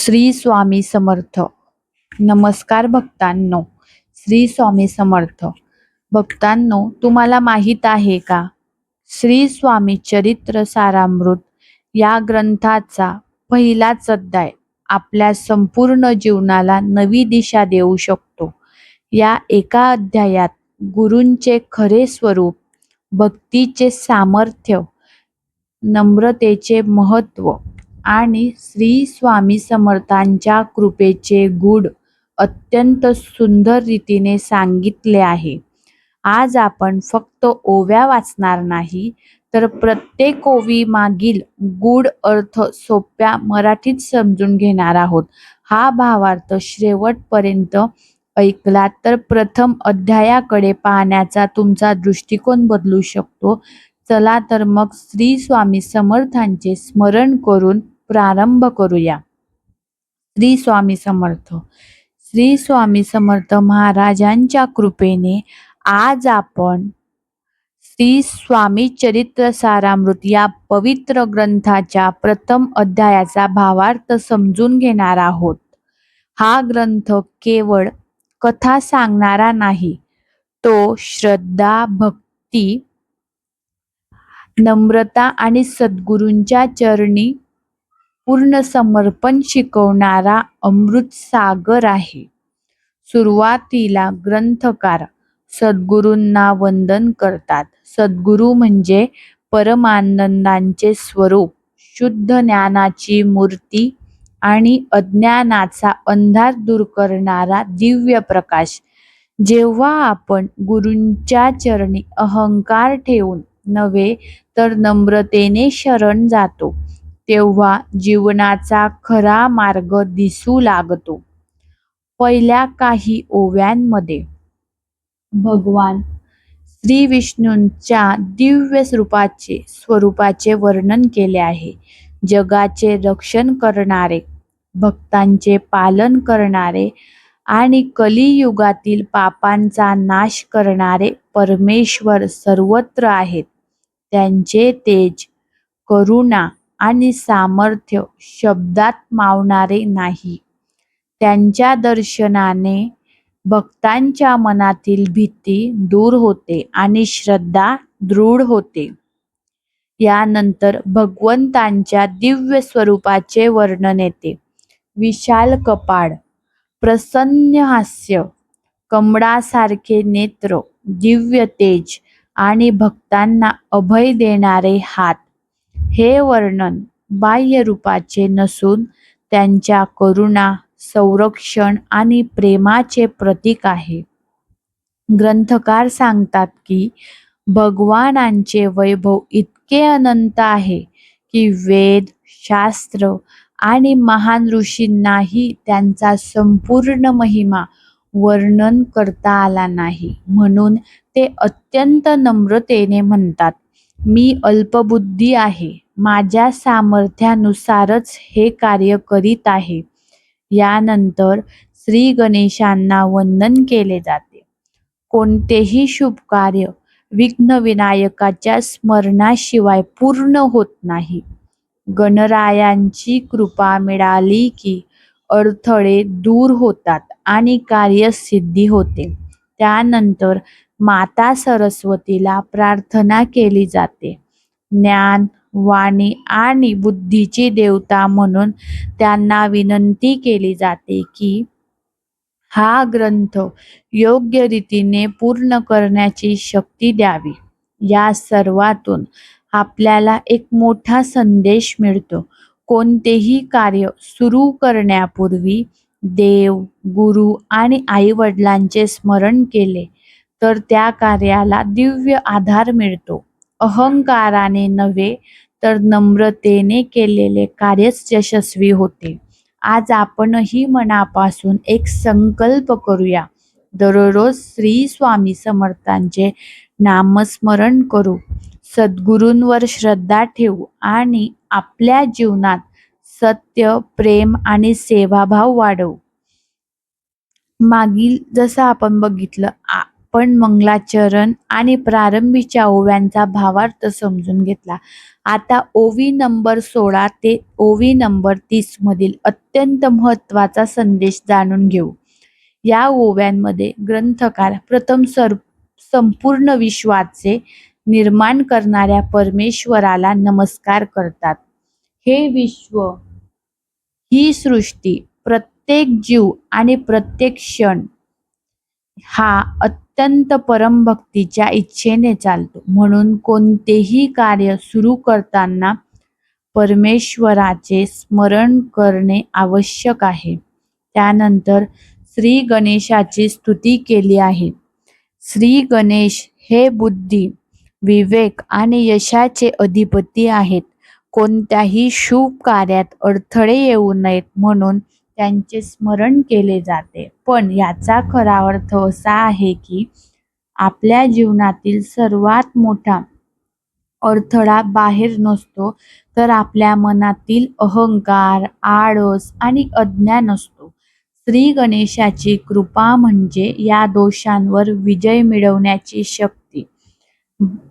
श्री स्वामी समर्थ. नमस्कार भक्तांनो. श्री स्वामी समर्थ. भक्तांनो, तुम्हाला माहीत आहे का, श्री स्वामी चरित्र सारामृत या ग्रंथाचा पहिलाच अध्याय आपल्या संपूर्ण जीवनाला नवी दिशा देऊ शकतो. या एका अध्यायात गुरूंचे खरे स्वरूप, भक्तीचे सामर्थ्य, नम्रतेचे महत्त्व आणि श्री स्वामी समर्थांच्या कृपेचे गूढ अत्यंत सुंदर रीतीने सांगितले आहे. आज आपण फक्त ओव्या वाचणार नाही, तर प्रत्येक ओवी मागील गूढ अर्थ सोप्या मराठीत समजून घेणार आहोत. हा भावार्थ शेवटपर्यंत ऐकलात तर प्रथम अध्यायाकडे पाहण्याचा तुमचा दृष्टिकोन बदलू शकतो. चला तर मग श्री स्वामी समर्थांचे स्मरण करून प्रारंभ करूया. श्री स्वामी समर्थ. श्री स्वामी समर्थ महाराजांच्या कृपेने आज आपण श्री स्वामी चरित्र सारामृत या पवित्र ग्रंथाच्या प्रथम अध्यायाचा भावार्थ समजून घेणार आहोत. हा ग्रंथ केवळ कथा सांगणारा नाही, तो श्रद्धा, भक्ती, नम्रता आणि सद्गुरूंच्या चरणी पूर्ण समर्पण शिकवणारा अमृत सागर आहे. सुरुवातीला ग्रंथकार सद्गुरूंना वंदन करतात. सद्गुरू म्हणजे परमानंदांचे स्वरूप, शुद्ध ज्ञानाची मूर्ती आणि अज्ञानाचा अंधार दूर करणारा दिव्य प्रकाश. जेव्हा आपण गुरूंच्या चरणी अहंकार ठेवून नव्हे तर नम्रतेने शरण जातो, तेव्हा जीवनाचा खरा मार्ग दिसू लागतो. पहिल्या काही ओव्यांमध्ये भगवान श्री विष्णूंच्या दिव्य स्वरूपाचे वर्णन केले आहे. जगाचे रक्षण करणारे, भक्तांचे पालन करणारे आणि कलियुगातील पापांचा नाश करणारे परमेश्वर सर्वत्र आहेत. त्यांचे तेज, करुणा आणि सामर्थ्य शब्दात मावणारे नाही. त्यांच्या दर्शनाने भक्तांच्या मनातील भीती दूर होते आणि श्रद्धा दृढ होते. यानंतर भगवंतांच्या दिव्य स्वरूपाचे वर्णन येते. विशाल कपाळ, प्रसन्न हास्य, कमळासारखे नेत्र, दिव्य तेज आणि भक्तांना अभय देणारे हात. हे वर्णन बाह्य रूपाचे नसून त्यांच्या करुणा, संरक्षण आणि प्रेमाचे प्रतीक आहे. ग्रंथकार सांगतात की भगवानांचे वैभव इतके अनंत आहे की वेद, शास्त्र आणि महान ऋषींनाही त्यांचा संपूर्ण महिमा वर्णन करता आला नाही. म्हणून ते अत्यंत नम्रतेने म्हणतात, मी अल्पबुद्धी आहे, माझ्या सामर्थ्यानुसारच हे कार्य करीत आहे. यानंतर श्री गणेशांना वंदन केले जाते. कोणतेही शुभ कार्य विघ्नविनायकाच्या स्मरणाशिवाय पूर्ण होत नाही. गणरायांची कृपा मिळाली की अडथळे दूर होतात आणि कार्यसिद्धी होते. त्यानंतर माता सरस्वतीला प्रार्थना केली जाते. ज्ञान, वाणी आणि बुद्धीची देवता म्हणून त्यांना विनंती केली जाते की हा ग्रंथ योग्य रीतीने पूर्ण करण्याची शक्ती द्यावी. या सर्वातून आपल्याला एक मोठा संदेश मिळतो. कोणतेही कार्य सुरू करण्यापूर्वी देव, गुरु आणि आई-वडिलांचे स्मरण केले तर त्या कार्याला दिव्य आधार मिळतो. अहंकाराने नव्हे तर नम्रतेने केलेले कार्यच यशस्वी होते. आज आपणही मनापासून एक संकल्प करूया. दररोज श्री स्वामी समर्थांचे नामस्मरण करू, सद्गुरूंवर श्रद्धा ठेवू आणि आपल्या जीवनात सत्य, प्रेम आणि सेवाभाव वाढवू. मागील जसं आपण बघितलं, आपण मंगलाचरण आणि प्रारंभीच्या ओव्यांचा भावार्थ समजून घेतला. आता ओवी नंबर 16 ते ओवी नंबर 30 मधील अत्यंत महत्त्वाचा संदेश जाणून घेऊ. या ओव्यांमध्ये ग्रंथकार प्रथम संपूर्ण विश्वाचे निर्माण करणाऱ्या परमेश्वराला नमस्कार करतात. हे विश्व, ही सृष्टी, प्रत्येक जीव आणि प्रत्येक क्षण हा अत्यंत परमभक्तीच्या इच्छेने चालतो. म्हणून कोणतेही कार्य सुरू करताना परमेश्वराचे स्मरण करणे आवश्यक आहे. त्यानंतर श्री गणेशाची स्तुती केली आहे. श्री गणेश हे बुद्धी, विवेक आणि यशाचे अधिपती आहेत. कोणत्याही शुभ कार्यात अडथळे येऊ नयेत म्हणून त्यांचे स्मरण केले जाते. पण याचा खरा अर्थ असा आहे की आपल्या जीवनातील सर्वात मोठा अडथळा बाहेर नसतो, तर आपल्या मनातील अहंकार, आळस आणि अज्ञान असतो. श्री गणेशाची कृपा म्हणजे या दोषांवर विजय मिळवण्याची शक्ती.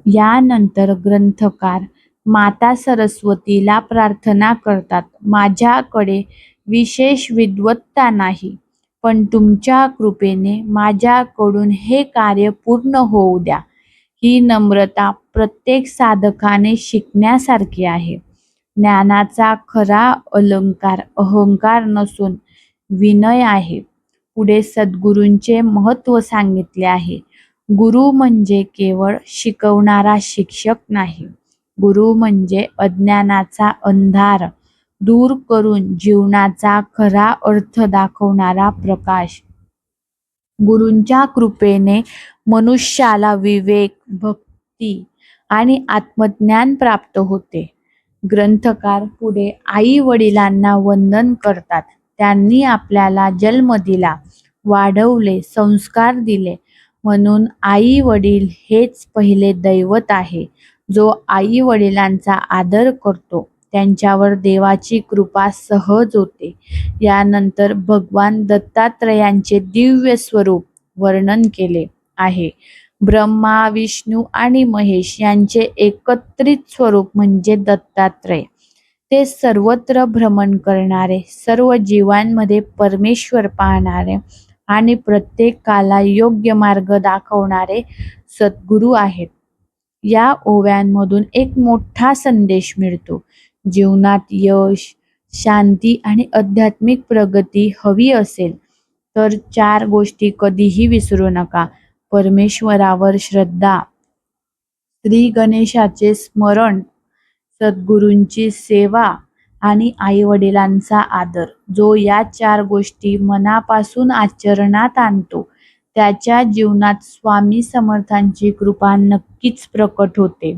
यानंतर ग्रंथकार माता सरस्वतीला प्रार्थना करतात. माझ्याकडे विशेष विद्वत्ता नाही, पण तुमच्या कृपेने माझ्याकडून हे कार्य पूर्ण होऊ द्या. ही नम्रता प्रत्येक साधकाने शिकण्यासारखी आहे. ज्ञानाचा खरा अलंकार अहंकार नसून विनय आहे. पुढे सद्गुरूंचे महत्त्व सांगितले आहे. गुरु म्हणजे केवळ शिकवणारा शिक्षक नाही. गुरु म्हणजे अज्ञानाचा अंधार दूर करून जीवनाचा खरा अर्थ दाखवणारा प्रकाश. गुरूंच्या कृपेने मनुष्याला विवेक, भक्ती आणि आत्मज्ञान प्राप्त होते. ग्रंथकार पुढे आई वडिलांना वंदन करतात. त्यांनी आपल्याला जन्म दिला, वाढवले, संस्कार दिले. म्हणून आई वडील हेच पहिले दैवत आहे. जो आई वडिलांचा आदर करतो त्यांच्यावर देवाची कृपा सहज होते. यानंतर भगवान दत्तात्रयांचे दिव्य स्वरूप वर्णन केले आहे. ब्रह्मा, विष्णू आणि महेश यांचे एकत्रित स्वरूप म्हणजे दत्तात्रय. ते सर्वत्र भ्रमण करणारे, सर्व जीवांमध्ये परमेश्वर पाहणारे आणि प्रत्येकाला योग्य मार्ग दाखवणारे सद्गुरू आहेत. या ओव्यांमधून एक मोठा संदेश मिळतो. जीवनात यश, शांती आणि आध्यात्मिक प्रगती हवी असेल तर 4 गोष्टी कधीही विसरू नका. परमेश्वरावर श्रद्धा, श्री गणेशाचे स्मरण, सद्गुरूंची सेवा आणि आई-वडिलांचा आदर. जो या 4 गोष्टी मनापासून आचरणात आणतो त्याच्या जीवनात स्वामी समर्थांची कृपा नक्कीच प्रकट होते.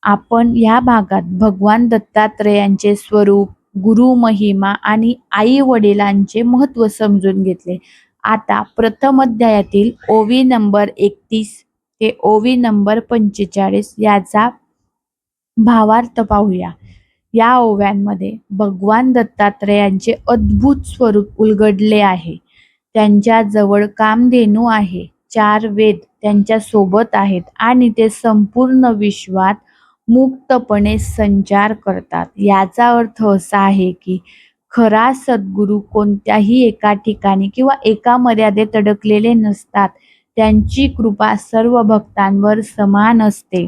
आपण या भागात भगवान दत्तात्रयांचे स्वरूप, गुरु महिमा आणि आई वडिलांचे महत्त्व समजून घेतले. आता प्रथम अध्यायातील ओवी नंबर 31 ते ओवी नंबर 45 याचा भावार्थ पाहूया. या ओव्यांमध्ये भगवान दत्तात्रयांचे अद्भुत स्वरूप उलगडले आहे. त्यांच्या जवळ कामधेनू आहे, 4 वेद त्यांच्या सोबत आहेत आणि ते संपूर्ण विश्वात मुक्तपणे संचार करतात. याचा अर्थ असा आहे की खरा सद्गुरू कोणत्याही एका ठिकाणी किंवा एका मर्यादेत अडकलेले नसतात. त्यांची कृपा सर्व भक्तांवर समान असते.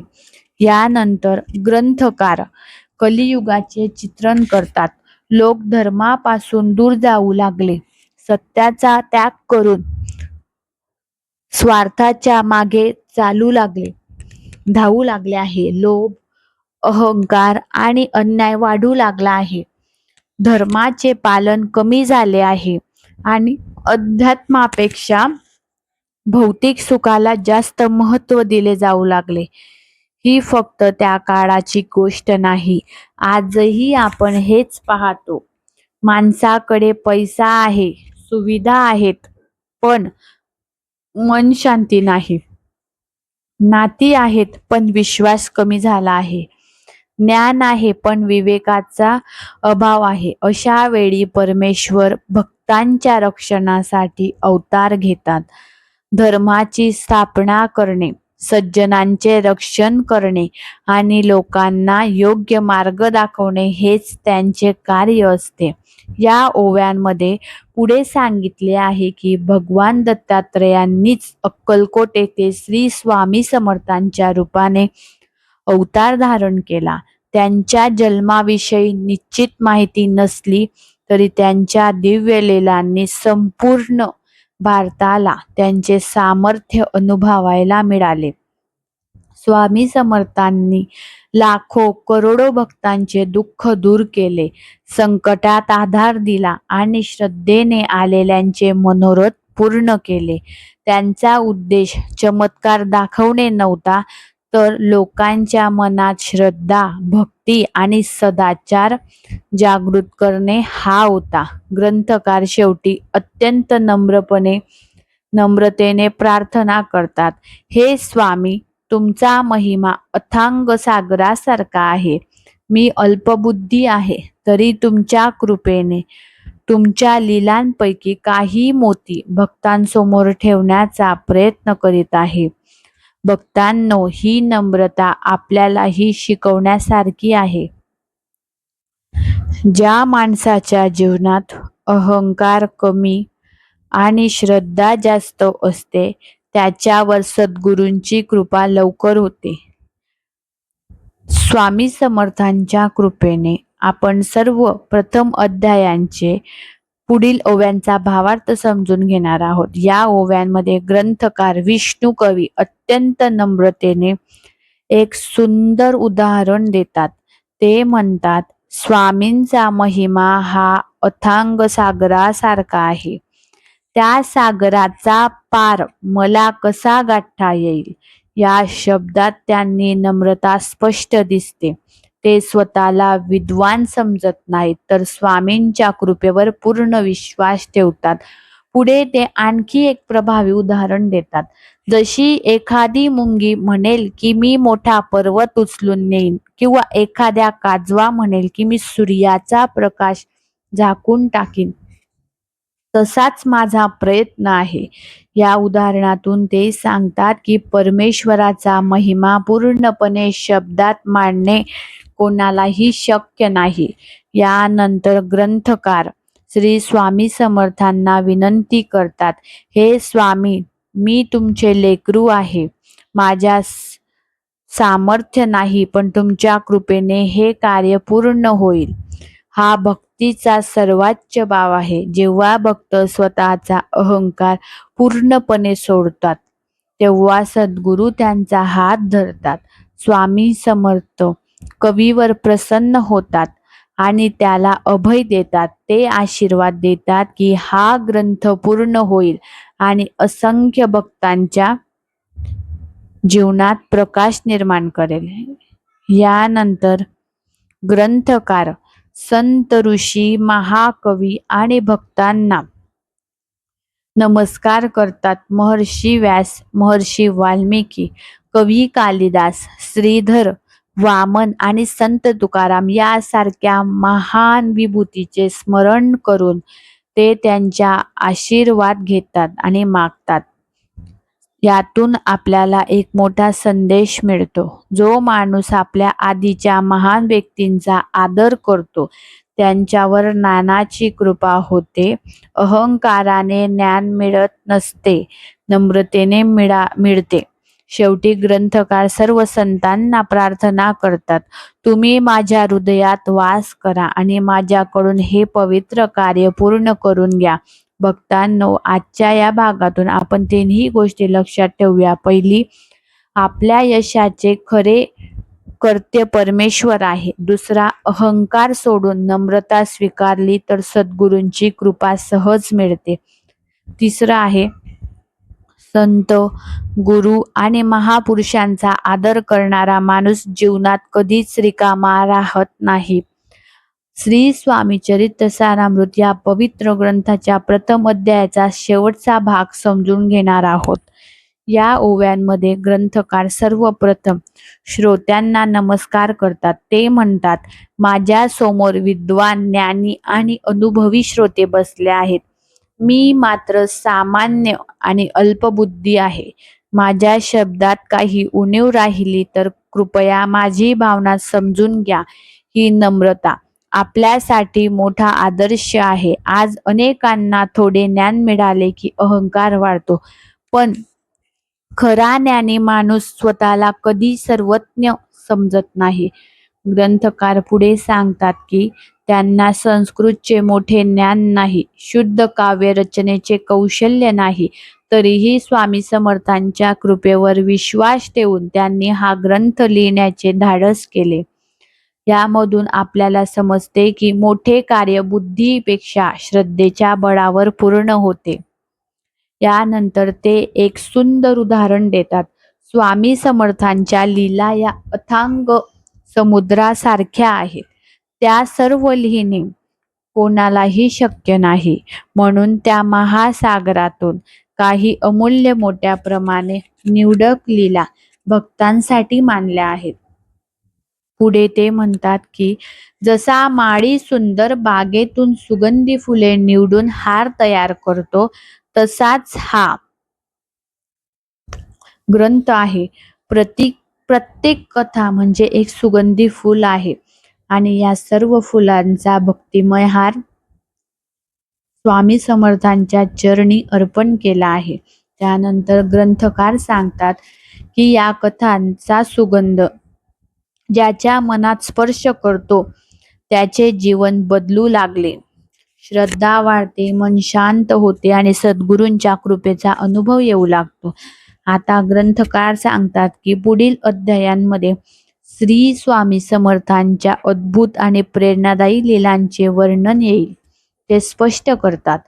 यानंतर ग्रंथकार कलियुगाचे चित्रण करतात. लोक धर्मापासून दूर जाऊ लागले, सत्याचा त्याग करून स्वार्थाच्या मागे धावू लागले आहे. लोभ, अहंकार आणि अन्याय वाढू लागला आहे. धर्माचे पालन कमी झाले आहे आणि अध्यात्मापेक्षा भौतिक सुखाला जास्त महत्त्व दिले जाऊ लागले. ही फक्त त्या काळाची गोष्ट नाही, आजही आपण हेच पाहतो. माणसाकडे पैसा आहे, सुविधा आहेत, पण मन शांती नाही. नाती आहेत पण विश्वास कमी झाला आहे. ज्ञान आहे पण विवेकाचा अभाव आहे. अशा वेळी परमेश्वर भक्तांच्या रक्षणासाठी अवतार घेतात. धर्माची स्थापना करणे, सज्जनांचे रक्षण करणे आणि लोकांना योग्य मार्ग दाखवणे हेच त्यांचे कार्य असते. या ओव्यांमध्ये पुढे सांगितले आहे की भगवान दत्तात्रेयांनीच अक्कलकोट येथे श्री स्वामी समर्थांच्या रूपाने अवतार धारण केला. त्यांच्या जन्माविषयी निश्चित माहिती नसली तरी त्यांच्या दिव्य लीलांनी संपूर्ण भारताला त्यांचे सामर्थ्य अनुभवायला मिळाले. स्वामी समर्थांनी लाखो करोडो भक्तांचे दुःख दूर केले, संकटात आधार दिला आणि श्रद्धेने आलेल्यांचे मनोरथ पूर्ण केले. त्यांचा उद्देश चमत्कार दाखवणे नव्हता, तर लोकांच्या मनात श्रद्धा, भक्ती आणि सदाचार जागृत करणे हा होता. ग्रंथकार शेवटी अत्यंत नम्रतेने प्रार्थना करतात, हे स्वामी, तुमचा महिमा अथांग सागरासारखा आहे. मी अल्पबुद्धी आहे, तरी तुमच्या कृपेने तुमच्या लीलांपैकी काही मोती भक्तांसमोर ठेवण्याचा प्रयत्न करीत आहे. भक्तांनो, ही नम्रता आपल्यालाही शिकवण्यासारखी आहे. ज्या माणसाच्या जीवनात अहंकार कमी आणि श्रद्धा जास्त असते, त्याच्यावर सद्गुरूंची कृपा लवकर होते. स्वामी समर्थांच्या कृपेने आपण सर्व प्रथम अध्यायांचे पुढील ओव्यांचा भावार्थ समजून घेणार आहोत. या ओव्यांमध्ये ग्रंथकार विष्णू कवी अत्यंत नम्रतेने एक सुंदर उदाहरण देतात. ते म्हणतात, स्वामींचा महिमा हा अथांग सागरासारखा आहे. त्या सागराचा पार मला कसा गाठता येईल? या शब्दात त्यांनी नम्रता स्पष्ट दिसते. ते स्वतःला विद्वान समजत नाहीत, तर स्वामींच्या कृपेवर पूर्ण विश्वास ठेवतात. पुढे ते आणखी एक प्रभावी उदाहरण देतात. जशी एखादी मुंगी म्हणेल की मी मोठा पर्वत उचलून नेईन, किंवा एखाद्या काजवा म्हणेल की मी सूर्याचा प्रकाश झाकून टाकीन, तसाच माझा प्रयत्न आहे. या उदाहरणातून ते सांगतात की परमेश्वराचा महिमा पूर्णपणे शब्दात मांडणे कोणालाही शक्य नाही. यानंतर ग्रंथकार श्री स्वामी समर्थांना विनंती करतात, हे स्वामी, मी तुमचे लेकरू आहे. माझ्या सामर्थ्य नाही, पण तुमच्या कृपेने हे कार्य पूर्ण होईल. हा भक्तीचा सर्वोच्च भाव आहे. जेव्हा भक्त स्वतःचा अहंकार पूर्णपणे सोडतात, तेव्हा सद्गुरू त्यांचा हात धरतात. स्वामी समर्थ कवीवर प्रसन्न होतात आणि त्याला अभय देतात. ते आशीर्वाद देतात की हा ग्रंथ पूर्ण होईल आणि असंख्य भक्तांच्या जीवनात प्रकाश निर्माण करेल. यानंतर ग्रंथकार संत, ऋषी, महाकवी आणि भक्तांना नमस्कार करतात. महर्षी व्यास, महर्षी वाल्मिकी, कवी कालिदास, श्रीधर, वामन आणि संत तुकाराम यासारख्या महान विभूतीचे स्मरण करून ते त्यांच्या आशीर्वाद घेतात आणि मागतात. यातून आपल्याला एक मोठा संदेश मिळतो. जो माणूस आपल्या आधीच्या महान व्यक्तींचा आदर करतो, त्यांच्यावर ज्ञानाची कृपा होते. अहंकाराने ज्ञान मिळत नसते, नम्रतेने मिळते. शेवटी ग्रंथकार सर्व संतांना प्रार्थना करतात, तुम्ही माझ्या हृदयात वास करा आणि माझ्याकडून हे पवित्र कार्य पूर्ण करून घ्या. भक्तांनो, आजच्या या भागातून आपण तिन्ही गोष्टी लक्षात ठेवूया. पहिली, आपल्या यशाचे खरे कर्ते परमेश्वर आहे. दुसरा, अहंकार सोडून नम्रता स्वीकारली तर सद्गुरूंची कृपा सहज मिळते. तिसरं आहे, संत, गुरु आणि महापुरुषांचा आदर करणारा माणूस जीवनात कधीच रिकामा राहत नाही. श्री स्वामी चरित्र सारामृत या पवित्र ग्रंथाच्या प्रथम अध्यायाचा शेवटचा भाग समजून घेणार आहोत. या ओव्यांमध्ये ग्रंथकार सर्वप्रथम श्रोत्यांना नमस्कार करतात. ते म्हणतात, माझ्या समोर विद्वान, ज्ञानी आणि अनुभवी श्रोते बसले आहेत. मी मात्र सामान्य आणि अल्पबुद्धी आहे. माझ्या शब्दात काही उणीव राहिली तर कृपया माझी भावना समजून घ्या. ही नम्रता आपल्यासाठी मोठा आदर्श आहे. आज अनेकांना थोडे ज्ञान मिळाले की अहंकार वाढतो, पण खरा ज्ञानी माणूस स्वतःला कधी सर्वज्ञ समजत नाही. ग्रंथकार पुढे सांगतात की त्यांना संस्कृतचे मोठे ज्ञान नाही, शुद्ध काव्य रचनेचे कौशल्य नाही, तरीही स्वामी समर्थांच्या कृपेवर विश्वास ठेवून त्यांनी हा ग्रंथ लिहिण्याचे धाडस केले. यामधून आपल्याला समजते की मोठे कार्य बुद्धीपेक्षा श्रद्धेच्या बळावर पूर्ण होते. यानंतर ते एक सुंदर उदाहरण देतात. स्वामी समर्थांच्या लीला या अथांग समुद्रासारख्या आहेत. त्या सर्व लिहिणे कोणालाही शक्य नाही, म्हणून त्या महासागरातून काही अमूल्य मोठ्या प्रमाणे निवडक लीला भक्तांसाठी मानल्या आहेत. पुढे ते म्हणतात की जसा माळी सुंदर बागेतून सुगंधी फुले निवडून हार तयार करतो, तसाच हा ग्रंथ आहे. प्रत्येक कथा म्हणजे एक सुगंधी फूल आहे आणि या सर्व फुलांचा भक्तिमय हार स्वामी समर्थांच्या चरणी अर्पण केला आहे. त्यानंतर ग्रंथकार सांगतात की या कथांचा सुगंध ज्याच्या मनात स्पर्श करतो त्याचे जीवन बदलू लागले. श्रद्धा वाढते, मन शांत होते आणि सद्गुरूंच्या कृपेचा अनुभव येऊ लागतो. आता ग्रंथकार सांगतात की पुढील अध्यायांमध्ये श्री स्वामी समर्थांच्या अद्भुत आणि प्रेरणादायी लीलांचे वर्णन येईल. ते स्पष्ट करतात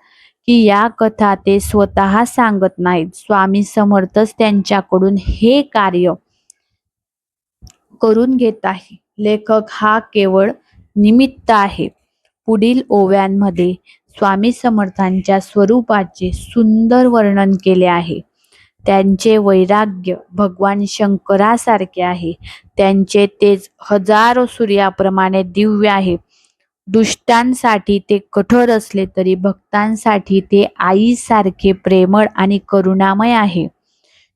की या कथा ते स्वतः सांगत नाहीत, स्वामी समर्थच त्यांच्याकडून हे कार्य करून घेत आहे. लेखक हा केवळ निमित्त आहे. पुढील ओव्यांमध्ये स्वामी समर्थांच्या स्वरूपाचे सुंदर वर्णन केले आहे. त्यांचे वैराग्य भगवान शंकरासारखे आहे. त्यांचे तेज हजारो सूर्याप्रमाणे दिव्य आहे. दुष्टांसाठी ते कठोर असले तरी भक्तांसाठी ते आईसारखे प्रेमळ आणि करुणामय आहे.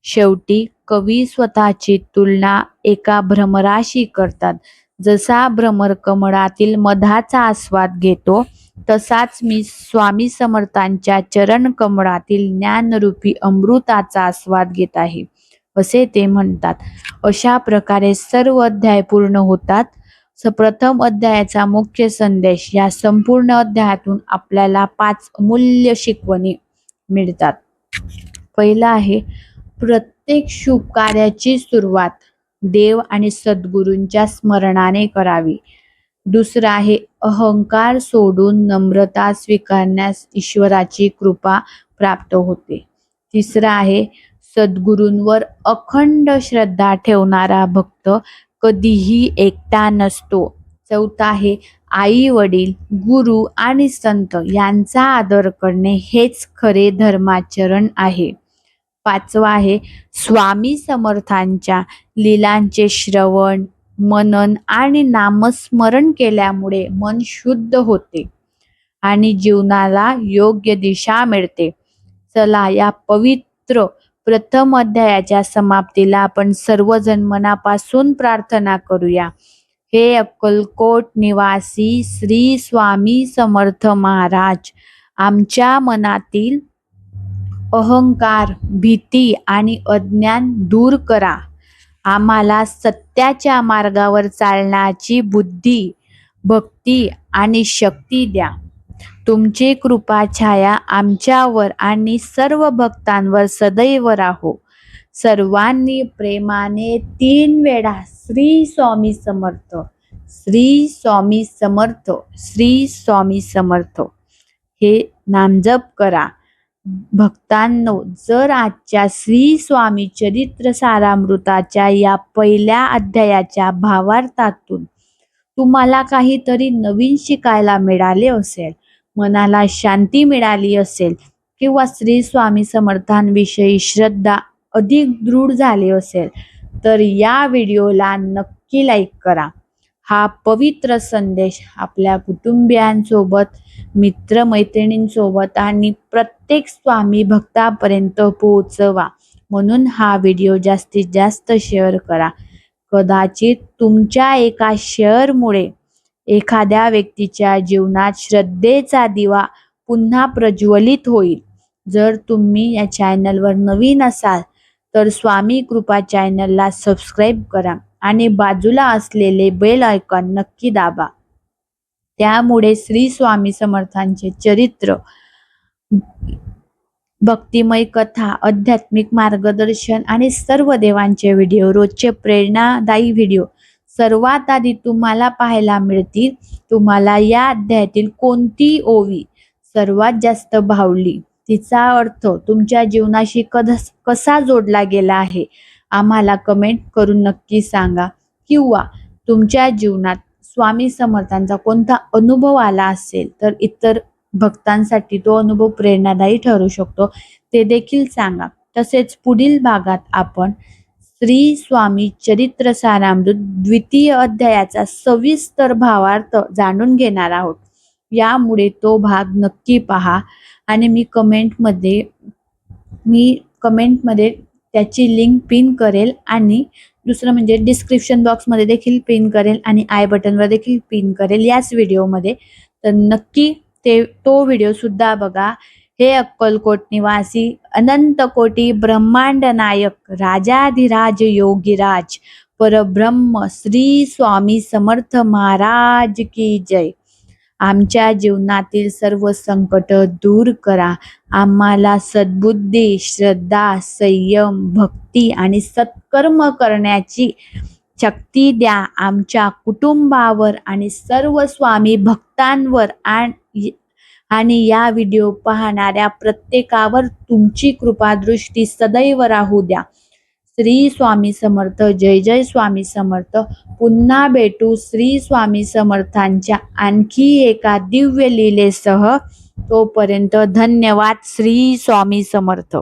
शेवटी कवी स्वतःची तुलना एका भ्रमराशी करतात. जसा भ्रमर कमळातील मधाचा आस्वाद घेतो, तसाच मी स्वामी समर्थांच्या चरण कमळातील ज्ञानरूपी अमृताचा आस्वाद घेत आहे, असे ते म्हणतात. अशा प्रकारे सर्व अध्याय पूर्ण होतात. प्रथम अध्यायाचा मुख्य संदेश. या संपूर्ण अध्यायातून आपल्याला 5 अमूल्य शिकवणी मिळतात. पहिला आहे प्रत्येक शुभ कार्याची सुरुवात देव आणि सद्गुरूंच्या स्मरणाने करावी. दुसरा आहे अहंकार सोडून नम्रता स्वीकारण्यास ईश्वराची कृपा प्राप्त होते. तिसरा आहे सद्गुरूंवर अखंड श्रद्धा ठेवणारा भक्त कधीही एकटा नसतो. चौथा आहे आई वडील, गुरु आणि संत यांचा आदर करणे हेच खरे धर्माचरण आहे. पाचवा आहे स्वामी समर्थांच्या लीलांचे श्रवण, मनन आणि नामस्मरण केल्यामुळे मन शुद्ध होते आणि जीवनाला योग्य दिशा मिळते. चला या पवित्र प्रथम अध्यायाच्या समाप्तीला आपण सर्वजण मनापासून प्रार्थना करूया. हे अक्कलकोट निवासी श्री स्वामी समर्थ महाराज, आमच्या मनातील अहंकार, भीती आणि अज्ञान दूर करा. आम्हाला सत्याच्या मार्गावर चालण्याची बुद्धी, भक्ती आणि शक्ती द्या. तुमची कृपा छाया आमच्यावर आणि सर्व भक्तांवर सदैव राहो. सर्वांनी प्रेमाने 3 वेळा श्री स्वामी समर्थ, श्री स्वामी समर्थ, श्री स्वामी समर्थ हे नामजप करा. भक्तांनो, जर आजच्या श्री स्वामी चरित्र सारामृताच्या या पहिल्या अध्यायाच्या भावार्थातून तुम्हाला काहीतरी नवीन शिकायला मिळाले असेल, मनाला शांती मिळाली असेल किंवा श्री स्वामी समर्थांविषयी श्रद्धा अधिक दृढ झाली असेल, तर या व्हिडिओला नक्की लाईक करा. हा पवित्र संदेश आपल्या कुटुंबियांसोबत, मित्रमैत्रिणींसोबत आणि प्रत्येक स्वामी भक्तापर्यंत पोहोचवा. म्हणून हा व्हिडिओ जास्तीत जास्त शेअर करा. कदाचित तुमच्या एका शेअरमुळे एखाद्या व्यक्तीच्या जीवनात श्रद्धेचा दिवा पुन्हा प्रज्वलित होईल. जर तुम्ही या चॅनलवर नवीन असाल तर स्वामी कृपा चॅनलला सबस्क्राईब करा आणि बाजूला असलेले बेल आयकॉन नक्की दाबा. त्यामुळे श्री स्वामी समर्थांचे चरित्र, भक्तिमय कथा, आध्यात्मिक मार्गदर्शन आणि सर्व देवांचे व्हिडिओ, रोजचे प्रेरणादायी व्हिडिओ सर्वात आधी तुम्हाला पाहायला मिळतील. तुम्हाला या अध्यायातील कोणती ओवी सर्वात जास्त भावली, तिचा अर्थ तुमच्या जीवनाशी कसा जोडला गेला आहे, आम्हाला कमेंट करून नक्की सांगा. किंवा तुमच्या जीवनात स्वामी समर्थांचा कोणता अनुभव आला असेल तर इतर भक्तांसाठी तो अनुभव प्रेरणादायी ठरू शकतो, ते देखील सांगा. तसेच पुढील भागात आपण श्री स्वामी चरित्र सारामृत द्वितीय अध्यायाचा सविस्तर भावार्थ जाणून घेणार आहोत. यामुळे तो भाग नक्की पहा आणि मी कमेंटमध्ये त्याची लिंक पिन करेल आणि दुसरं म्हणजे डिस्क्रिप्शन बॉक्समध्ये देखील पिन करेल आणि आय बटनवर देखील पिन करेल याच व्हिडिओमध्ये. तर नक्की तो व्हिडिओ सुद्धा बघा. हे अक्कलकोट निवासी अनंत कोटी ब्रह्मांड नायक राजाधिराज योगीराज परब्रह्म श्री स्वामी समर्थ महाराज की जय. आमच्या जीवनातील सर्व संकट दूर करा. आम्हाला सद्बुद्धी, श्रद्धा, संयम, भक्ती आणि सत्कर्म करण्याची शक्ती द्या. आमच्या कुटुंबावर आणि सर्व स्वामी भक्तांवर आणि या व्हिडिओ पाहणाऱ्या प्रत्येकावर तुमची कृपा दृष्टी सदैव राहू द्या. श्री स्वामी समर्थ. जय जय स्वामी समर्थ. पुन्हा भेटू श्री स्वामी समर्थांच्या आणखी एका दिव्य लीलेसह. तोपर्यंत धन्यवाद. श्री स्वामी समर्थ.